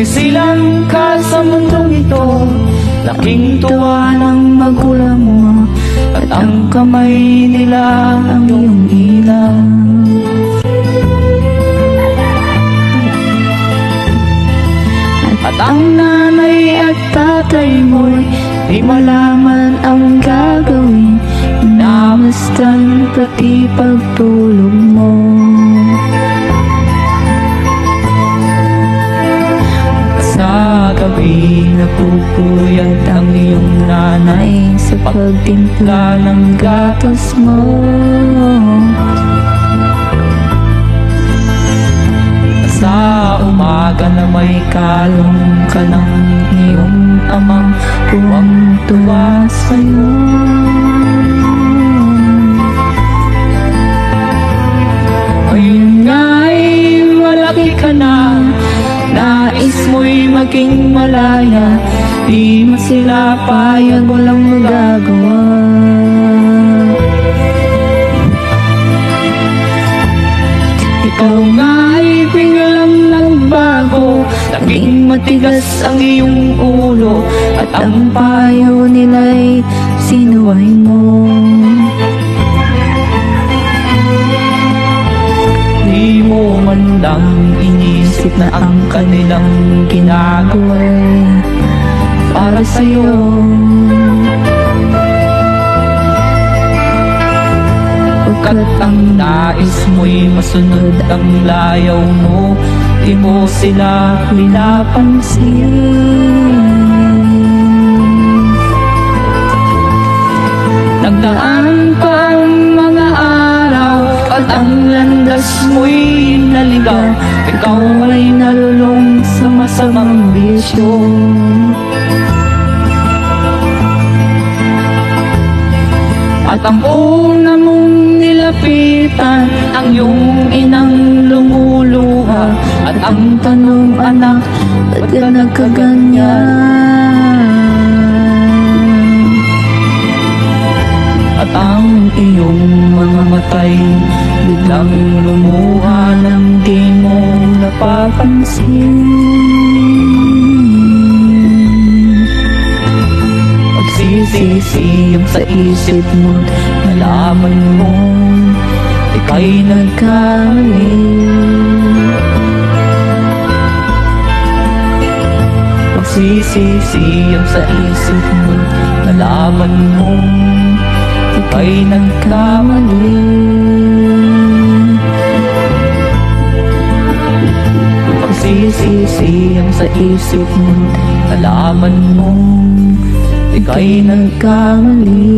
Sumisilang ka sa mundong ito, laking tuwa ng magulang mo, at ang kamay nila ang iyong ilaw. At ang nanay at tatay mo'y di malaman ang gagawin, namastan pati pagtulog mo. Sa gabi napupuyat ang iyong nanay sa pagtimpla ng gatas mo. Sa umaga na may kalong ka ng iyong amang tuwang-tuwa sa'yo. Ngayon nga'y malaki ka na, nais mo'y maging malaya, di mo sila payag, walang magagawa. Ikaw nga'y biglang nagbago, naging matigas ang iyong ulo, at ang payo nila'y sinuway mo. Di mo man lang inisip na ang kanilang ginagawa'y para sa'yo. Pagkat ang nais mo'y masunod ang layaw mo, di mo sila pinapansin. Nagdaan pa ang mga araw, at ang landas mo'y naligaw, ikaw ay nalulong sa masamang bisyo. At ang una mong nilapitan, ang iyong inang lumuluha, at ang tanong, anak, ba't ka nagkaganyan? At ang iyong mga matay biglang lumuha nang di mo napapansin. Magsisisiyang sa isip mo, nalaman mo ika'y nagkamali. Magsisisiyang sa isip mo, nalaman mo ika'y nagkamali. Magsisisiyang sa isip mo, nalaman mo ika'y nagkamali.